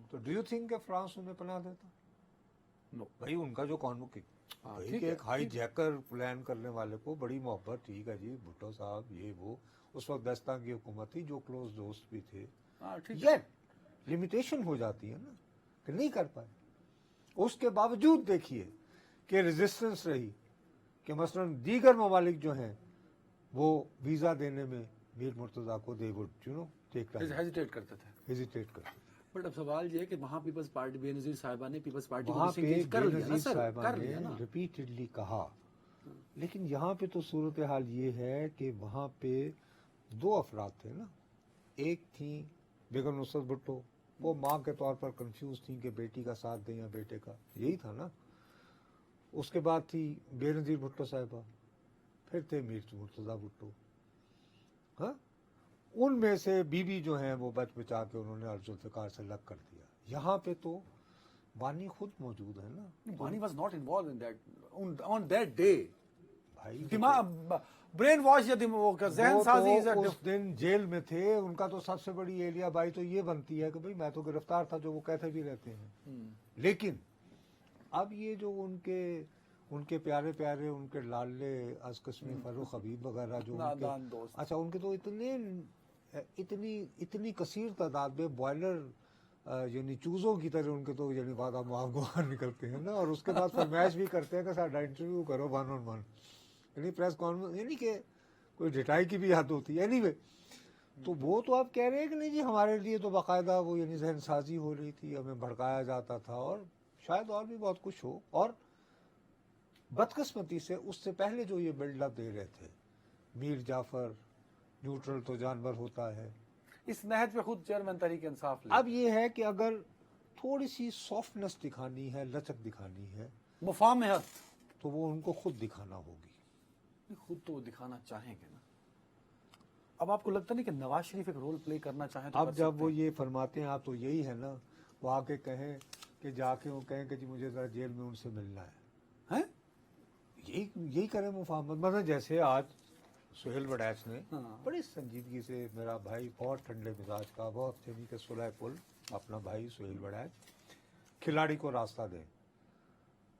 تو ڈو یو تھنک کہ فرانس انہیں پناہ دیتا؟ نو. بھائی ان کا جو भाई ठीक कि है, एक हाई जैकर प्लान करने वाले को बड़ी मोहब्बत, ठीक है जी भुट्टो साहब ये वो, उस वक्त दस्तान की हुकूमत थी, जो क्लोज दोस्त भी थे, हाँ ठीक है। ये लिमिटेशन हो जाती है ना कि नहीं कर पाए। उसके बावजूद देखिए कि रेजिस्टेंस रही कि मसलन दीगर ममालिक जो हैं वो वीजा देने में मीर मुर्तजा को they would you know take hesitate करते थे। हेजिटेट करते। बट अब सवाल ये है कि वहां पीपल्स पार्टी बेनजीर साहिबा ने पीपल्स पार्टी को वहां पे disengage कर लिया ना बेनजीर सर, साहिबा कर लिया ने ना। रिपीटेडली कहा, लेकिन यहाँ पे तो सूरत हाल ये है कि वहां पे दो अफराद थे ना, एक थी बेगम नुसरत भुट्टो, वो माँ के तौर पर कंफ्यूज थी कि बेटी का साथ दें या बेटे का, यही था ना। उसके बाद थी बेनजीर भुट्टो साहिबा, फिर थे मीर मुर्तजा भुट्टो। हाँ, उनमें से बीबी जो है वो बच बचा के उन्होंने अर्जुल्फिकार से अलग कर दिया। यहाँ पे तो बानी खुद मौजूद है ना। बानी was not involve in that on that day. भाई दिमाग ब्रेन वॉश या जहन वो साजी is तो a उस दिन जेल में थे, उनका तो सबसे बड़ी एलिया बाई तो ये बनती है कि भाई मैं तो गिरफ्तार था, जो वो कहते भी रहते हैं। लेकिन अब ये जो उनके प्यारे प्यारे उनके लाले अजकस्मी फरूख हबीब वगैरह जो नादान दोस्त। अच्छा उनके तो इतनी कसीर तादाद में बॉयलर यानी चूजों की तरह उनके तो यानी वादा मुआवजा निकलते हैं ना, और उसके बाद फरमाइश भी करते हैं कि साਡਾ इंटरव्यू करो 1-on-1, यानी प्रेस कॉन्फ्रेंस, यानी कि कोई डिटाई की भी हद होती है। एनीवे, तो वो तो आप कह रहे हैं कि नहीं जी हमारे लिए तो बाकायदा वो यानी जहन साजी हो रही थी, हमें भड़काया जाता था, और शायद और भी बहुत कुछ हो। और बदकिस्मती से उससे पहले जो ये बिल्डअप दे रहे थे मीर जाफर, न्यूट्रल तो जानवर होता है, इस नहज पे खुद चेयरमैन तहरीक इंसाफ अब ये है कि अगर थोड़ी सी सॉफ्टनेस दिखानी है, लचक दिखानी है, मुफाहमत तो वो उनको खुद दिखाना होगी। खुद तो दिखाना चाहेंगे ना। अब आपको लगता नहीं कि नवाज शरीफ एक रोल प्ले करना चाहे तो अब कर जब सकते वो हैं? ये फरमाते हैं, आप तो यही है ना, वो आके कहें कि जाके वो कहें कि जी मुझे जरा जेल में उनसे मिलना है, हैं? यही करें मुफाहमत। मतलब जैसे आज सुहेल वड़ैच ने हाँ। बड़ी संजीदगी से, मेरा भाई बहुत ठंडे मिजाज का, बहुत यानी कि सुलह पुल, अपना भाई सुहेल वड़ैच, खिलाड़ी को रास्ता दें,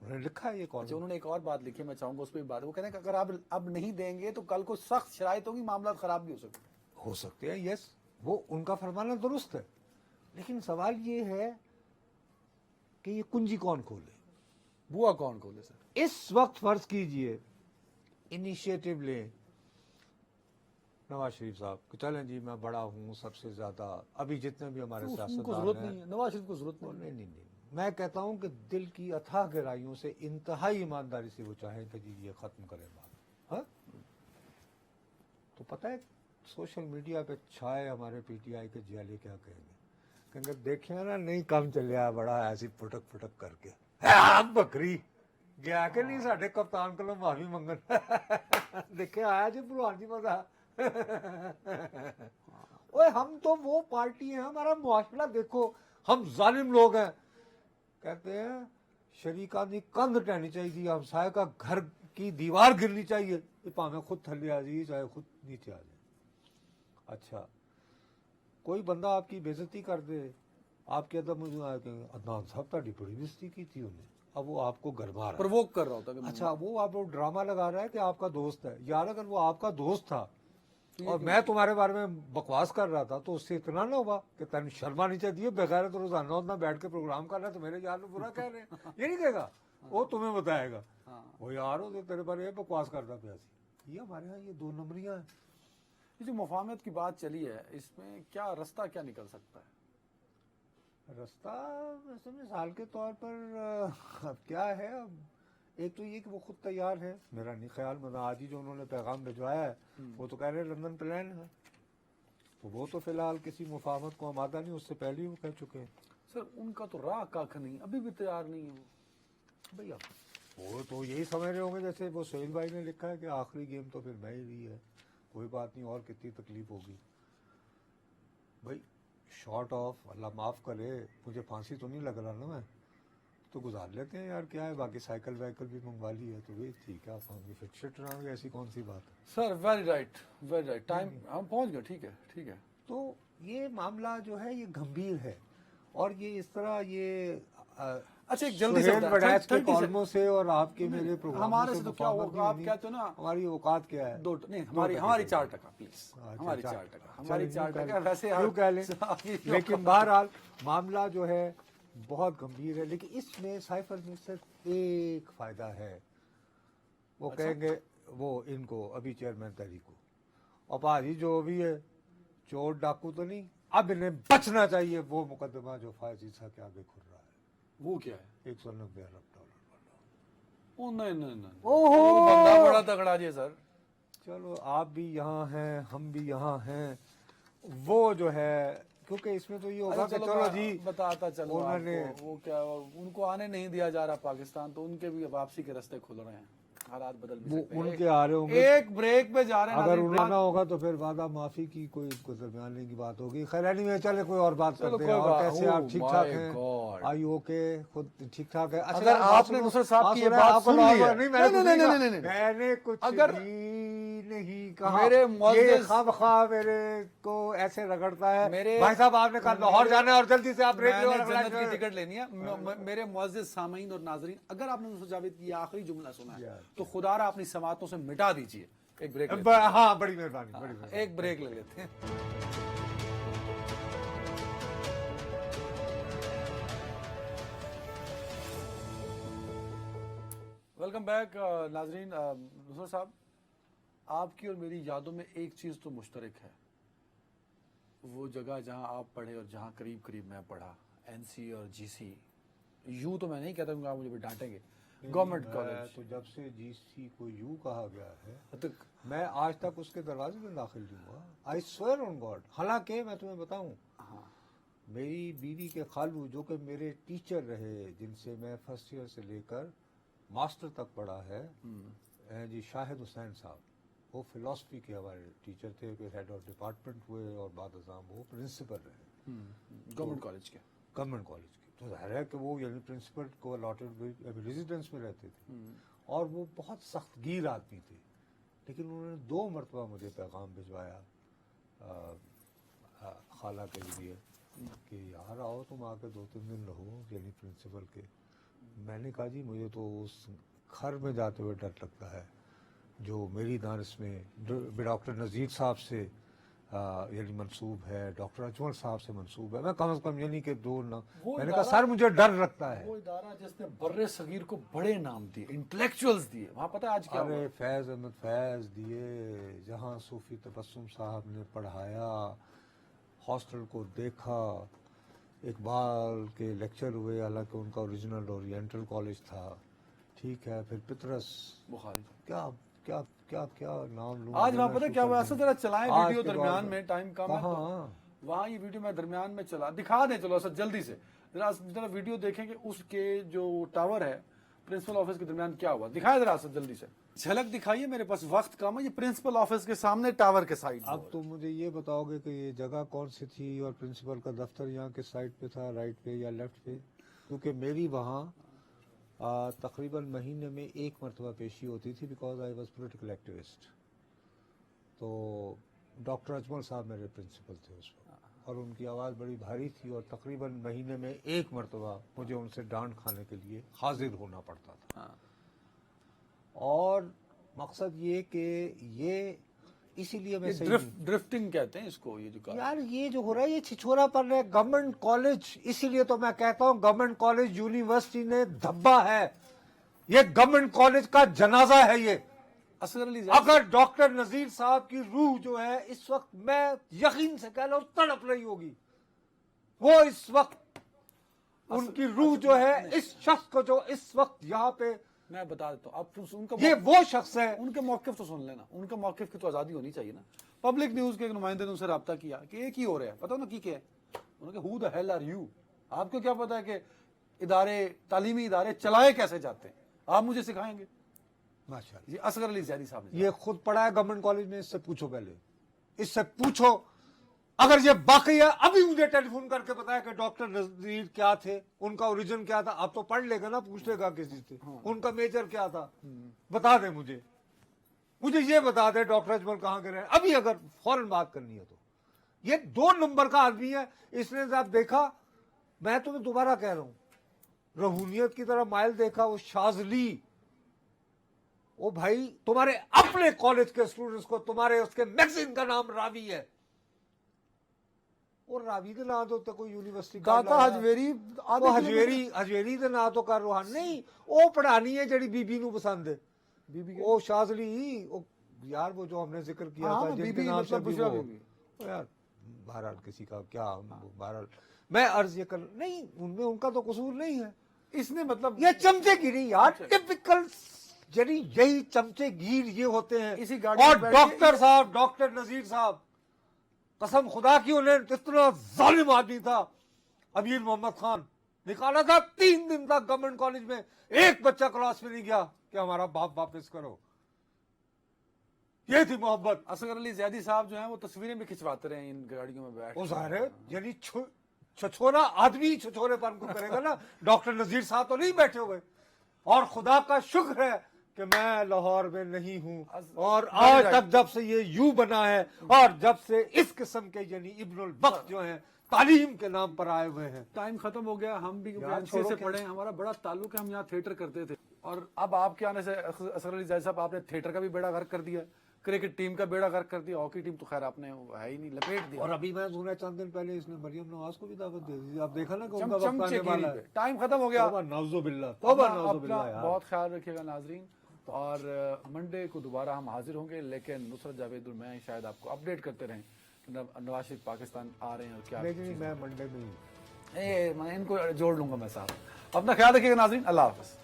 उन्होंने लिखा है ये कॉलम। अच्छा, उन्होंने एक और बात लिखी, मैं चाहूंगा उस पर बात। वो कहते हैं कि अगर आप अब नहीं देंगे तो कल को सख्त शराइत होगी, मामला खराब भी हो सकते हैं। यस, वो उनका फरमाना दुरुस्त है, लेकिन सवाल ये है कि ये कुंजी कौन खोले, बुआ कौन खोले सर? इस वक्त फर्ज कीजिए इनिशिएटिव लें नवाज शरीफ साहब कि चलें जी मैं बड़ा हूं, सबसे ज्यादा अभी जितने भी हमारे उनको सियासतदान जरूरत हैं, नहीं है, नवाज शरीफ को जरूरत नहीं है। नहीं, मैं कहता हूं कि दिल की अथाह गहराइयों से इंतहाई ईमानदारी से वो चाहें कि जी ये खत्म करें बात। हाँ, तो पता है सोशल मीडिया पे छाए हमारे पीटीआई के जियाले क्या कहेंगे देखिए ना नहीं काम चलिया बड़ा ऐसी फुटक फुटक करके बकरी गया के नहीं साढ़े कप्तान को माफी मंगन देखे आया जी भलवान जी मजा ओए हम तो वो पार्टी है, हमारा मुआशरा देखो, हम जालिम लोग हैं। कहते हैं शरीका दी कंध टहनी चाहिए, हमसाये का घर की दीवार गिरनी चाहिए, भावे खुद थले आ जाइए चाहे खुद नीचे आ जाए। अच्छा, कोई बंदा आपकी बेइज्जती कर दे, आपके अदब मुझे अदनान साहब ताड़ी बड़ी बेइज्जती की थी उन्हें, अब वो आपको गरमा रहा है, प्रवोक कर रहा होता है। अच्छा वो आप ड्रामा लगा रहा है कि आपका दोस्त है। यार अगर वो आपका दोस्त था और मैं तुम्हारे बारे में बकवास कर रहा था तो उससे इतना ना हुआ कि तेन शर्मा नहीं चाहिए, बेगैर तो रोजाना उतना बैठ के प्रोग्राम कर रहा है तो मेरे यार बुरा कह रहे हैं, ये नहीं कहेगा, वो तुम्हें बताएगा वो यार हो तो तेरे बारे में बकवास करता पिया। ये हमारे यहाँ ये दो नंबरियां हैं। ये जो मुफाहमत की बात चली है, इसमें क्या रास्ता क्या निकल सकता है? रास्ता वैसे मिसाल के तौर पर अब क्या है, अब एक तो ये कि वो खुद तैयार है, मेरा नहीं ख्याल, मतलब आज ही जो उन्होंने पैगाम भिजवाया है वो तो कह रहे हैं लंदन प्लान है, तो वो तो फिलहाल किसी मुफाहमत को आमादा नहीं, उससे पहले ही वो कह चुके हैं। सर उनका तो राह काख नहीं, अभी भी तैयार नहीं है वो भैया। वो तो यही समझ रहे होंगे जैसे वो सोहेल भाई ने लिखा है कि आखिरी गेम तो फिर मैं ही ली है, कोई बात नहीं, और कितनी तकलीफ होगी भाई, शॉर्ट ऑफ अल्लाह माफ करे, मुझे फांसी तो नहीं लग रहा ना, मैं तो गुजार लेते हैं यार, क्या है, बाकी साइकिल वाइकल भी मंगवा ली है तो भी ठीक है, आप फिट रहोगे, ऐसी कौन सी बात है। सर वेरी राइट, टाइम हम पहुंच गए, ठीक है। तो ये मामला जो है ये गंभीर है, और ये इस तरह ये अच्छा एक जल्दी से सुहेल बता, वड़ैच के 30 से कॉलमों से और आपके मेरे प्रोग्राम हमारे से तो क्या मुफाहमत होगा, नहीं आप होनी। कहते हो ना हमारी औकात क्या है? नहीं हमारी 4% प्लीज, अच्छा, हमारी 4%, 4%, हमारी चलो, यूं 4%, कह लें, वैसे यूं कह लें। अभी लेकिन बहरहाल मामला जो है बहुत गंभीर है, लेकिन इसमें साइफर में सिर्फ एक फायदा है, वो कहेंगे वो इनको अभी चेयरमैन तहरीक को, और भाजी जो भी है चोर डाकू तो नहीं, अब इन्हें बचना चाहिए वो मुकदमा जो फायज ईसा के आगे खुल रहा है, वो क्या है? 190 अरब डॉलर वाला। ओ नहीं ओहो! वो बंदा बड़ा तगड़ा जी सर। चलो आप भी यहाँ हैं, हम भी यहाँ हैं, वो जो है क्योंकि इसमें तो ये होगा अच्छा, कि चलो मैं जी बताता चलो उन्होंने- आपको, वो क्या, उनको आने नहीं दिया जा रहा पाकिस्तान, तो उनके भी वापसी के रास्ते खुल रहे हैं, हालात बदल भी वो सकते हैं। उनके आ रहे होंगे, एक ब्रेक पे जा रहे हैं, अगर नाज़रीन, उड़ाना होगा तो फिर वादा माफी की कोई इनको दरमियाने की बात होगी। खैर एनीवे चले कोई और बात चलो, करते हैं। कोई और बात- कैसे Oh आप ठीक ठाक my हैं? God. आई ओके, खुद ठीक ठाक है? अच्छा, अगर यार, बात आपने सुनो, नुसरत साहब की ये सुनो, बात आपको सुन ना- ली है। नहीं, मैंने कुछ नहीं, कहा। नहीं, नहीं। मैंने कुछ अगर- भी नहीं कहा। मेरे ये मुअज़्ज़िज़- खामखा मेरे को ऐसे रगड़ता है। मेरे- भाई साहब आपने कहा लाहौर जाना है और जल्दी से आप रेडियो मैंने और अगला जन्नत जो- की टिकट लेनी है। मेरे मुअज़्ज़िज़ सामीन और नाज़रीन, अगर आपने नुसरत जावेद की ये आखिरी जुमला सुना है तो खुदारा अपनी समातों से मिटा दीजिए। एक ब्रेक लेते हैं। हाँ, बड़ी मेहरबानी, बड़ी मेहरबानी। एक ब्रेक ले लेते हैं। वेलकम बैक नाजरीन। नुसरत साहब, आपकी और मेरी यादों में एक चीज तो मुश्तरक है, वो जगह जहां आप पढ़े और जहां करीब करीब मैं पढ़ा, एनसी और जीसी। यू तो मैं नहीं कहता क्योंकि आप मुझे भी डांटेंगे, गवर्नमेंट मैं कॉलेज। तो जब से जीसी को यू कहा गया है तक मैं आज तक उसके दरवाजे में दाखिल नहीं हुआ। I swear on God. हालांकि मैं तुम्हें बताऊं, हाँ, मेरी बीवी के खालू जो कि मेरे टीचर रहे, जिनसे मैं फर्स्ट ईयर से लेकर मास्टर तक पढ़ा है, जी शाहिद हुसैन साहब, वो फिलॉसफी के हमारे टीचर थे, फिर हेड ऑफ डिपार्टमेंट हुए और बाद अज़ाम वो प्रिंसिपल रहे गवर्नमेंट कॉलेज के। गवर्नमेंट कॉलेज के। तो जाहिर है कि वो यानी प्रिंसिपल को अलॉटेड रेजिडेंस में रहते थे, और वो बहुत सख्त गीर आदमी थे। लेकिन उन्होंने 2 मरतबा मुझे पैगाम भिजवाया खाला के लिए कि यार आओ तुम आके 2-3 दिन रहो, यानी प्रिंसिपल के। मैंने कहा जी मुझे तो उस घर में जाते हुए डर लगता है जो मेरी दानिश में डॉक्टर नज़ीर साहब से यानी मंसूब है, डॉक्टर अजमल साहब से मंसूब है। मैं कम से कम यानी कि 2 ना, वो मैंने कहा इदारा- सर मुझे डर लगता है। वो इदारा जिसने बर्रे सगीर को बड़े नाम दिए, इंटेलेक्चुअल्स दिए, वहां पता है आज क्या अरे हुआ? फैज अहमद फैज दिए, जहाँ सूफी तबस्सुम साहब ने पढ़ाया, हॉस्टल को देखा, इकबाल के लेक्चर हुए, हालांकि उनका ओरिजिनल ओरिएंटल कॉलेज था, ठीक है। फिर पितरस, बुखारी। क्या क्या क्या क्या नाम लूं आज वहां मैं पता है क्या हुआ? ऐसा जरा चलाएं आज वीडियो के दरमियान दौर में, टाइम कम है कहाँ? तो वहां ये वीडियो मैं दरमियान में चला दिखा दें, चलो असद जल्दी से जरा वीडियो देखेंगे उसके जो टावर है प्रिंसिपल ऑफिस के दरमियान क्या हुआ, दिखाए जरा असद जल्दी से झलक दिखाइए, मेरे पास वक्त कम है। ये प्रिंसिपल ऑफिस के सामने टावर के साइड। अब तो मुझे ये बताओगे कि ये जगह कौन सी थी और प्रिंसिपल का दफ्तर यहाँ के साइड पे था, राइट पे या लेफ्ट पे? क्योंकि मेरी वहाँ तकरीबन महीने में 1 मरतबा पेशी होती थी, because I was political activist. तो डॉक्टर अजमल साहब मेरे प्रिंसिपल थे उस वक्त, और उनकी आवाज़ बड़ी भारी थी, और तकरीबन महीने में 1 मरतबा मुझे उनसे डांट खाने के लिए हाजिर होना पड़ता था। हाँ। और मकसद ये कि ये इसीलिए मैं सही नहीं- ड्रिफ्टिंग कहते हैं इसको, ये जो कहा। यार ये जो हो रहा है ये छिछोरा पर है। गवर्नमेंट कॉलेज, इसीलिए तो मैं कहता हूँ गवर्नमेंट कॉलेज यूनिवर्सिटी ने धब्बा है, ये गवर्नमेंट कॉलेज का जनाजा है ये। असगर अली अगर डॉक्टर नजीर साहब की रूह जो है इस वक्त, मैं यकीन से कह रहा हूँ, तड़प रही होगी, वो इस वक्त उनकी रूह जो है इस शख्स को जो इस वक्त यहाँ पे, मैं बता देता हूँ, आप उनका ये वो शख्स है। उनके मौक़िफ़ तो सुन लेना, उनके मौक़िफ़ की तो आज़ादी होनी चाहिए ना। पब्लिक न्यूज़ के एक नुमाइंदे ने उनसे रब्ता किया कि एक ही हो रहा है, पता ना की क्या है? उन्होंने कहा who the hell are you, आपको क्या पता है कि इदारे, तालीमी इदारे चलाए कैसे जाते हैं? आप मुझे सिखाएंगे? माशाल्लाह, ये असगर अली ज़ैदी साहब ने ये खुद पढ़ा है गवर्नमेंट कॉलेज में, इससे पूछो पहले, इससे पूछो अगर ये बाकी है। अभी मुझे टेलीफोन करके बताया कि डॉक्टर नजीर क्या थे, उनका ओरिजिन क्या था। आप तो पढ़ लेगा ना, पूछ लेगा किसी से उनका मेजर क्या था, बता दे मुझे ये बता दे डॉक्टर अजमल कहाँ के रहे। अभी अगर फौरन बात करनी है तो ये 2 नंबर का आदमी है। इसने जब देखा, मैं तुम्हें दोबारा कह रहा हूं, रूहानियत की तरफ माइल देखा, वो शाजली, ओ भाई तुम्हारे अपने कॉलेज के स्टूडेंट्स को तुम्हारे उसके मैगजीन का नाम रावी है, और रावी के ना तो कोई यूनिवर्सिटी दाता हजवेरी ਉਹ ਹਜਵੇਰੀ ਦੇ ਨਾਂ ਤੋਂ ਕਰ ਰੋਹਾਨ ਨਹੀਂ, ਉਹ ਪੜਾਣੀ ਹੈ ਜਿਹੜੀ ਬੀਬੀ ਨੂੰ ਪਸੰਦ ਹੈ, बीबी वो शाजली, वो यार वो जो हमने जिक्र किया हाँ, था जिनके बीबी नाम से मतलब भी बुशरा वो, बीबी। वो यार बहरहाल किसी का क्या, बहरहाल मैं अर्ज ये कर नहीं, उनमें उनका तो कसूर नहीं है, इसने मतलब ये चमचेगिरी यार, टिपिकल यानी यही चमचेगीर ये होते हैं। इसी गाड़ी में और बैठ के डॉक्टर साहब, डॉक्टर नजीर साहब, कसम खुदा की उन्हें इतना जालिम आदमी था अमीर मोहम्मद खान, निकाला था 3 दिन तक गवर्नमेंट कॉलेज में, एक बच्चा क्लास में नहीं गया कि हमारा बाप वापस करो, ये थी मोहब्बत। असगर अली जैदी साहब जो हैं वो तस्वीरें भी खिंचवाते रहे इन गाड़ियों में बैठ वो ज़ाहिर है यानी छछोरा आदमी छछोरेपन को करेगा ना, डॉक्टर नजीर साहब तो नहीं बैठे हुए, और खुदा का शुक्र है कि मैं लाहौर में नहीं हूं, और आज तक जब से ये यूं बना है, और जब से इस किस्म के यानी इब्नुल वक्त जो हैं तालीम के नाम पर आए हुए हैं। टाइम खत्म हो गया, हम भी यार एनसीए छोड़ो से क्या। पढ़े हैं, हमारा बड़ा ताल्लुक है, हम यहाँ थिएटर करते थे। और अब आपके आने से असगर अली जैदी साहब आपने थिएटर का भी बेड़ा गर्क कर दिया, क्रिकेट टीम का बेड़ा गर्क कर दिया, हॉकी टीम तो खैर आपने है ही नहीं, लपेट दिया। और अभी मैं सुना चंद दिन पहले इसने मरियम नवाज को भी दावत दे दी, आप देखा ना कि उनका वक्त आने चमचेगिरी वाला पे है। टाइम खत्म हो गया। तौबा नाउजुबिल्लाह, तौबा नाउजुबिल्लाह अपना यार। बहुत ख्याल रखिएगा नाजरीन, और मंडे को दोबारा हम हाजिर होंगे, लेकिन नुसरत जावेद और मैं शायद आपको अपडेट करते रहें कि नवाज शरीफ पाकिस्तान आ रहे हैं और क्या। लेकिन मैं मंडे में ही मैं इनको जोड़ लूंगा मैं साथ। अपना ख्याल रखिएगा नाजरीन, अल्लाह हाफ़िज़।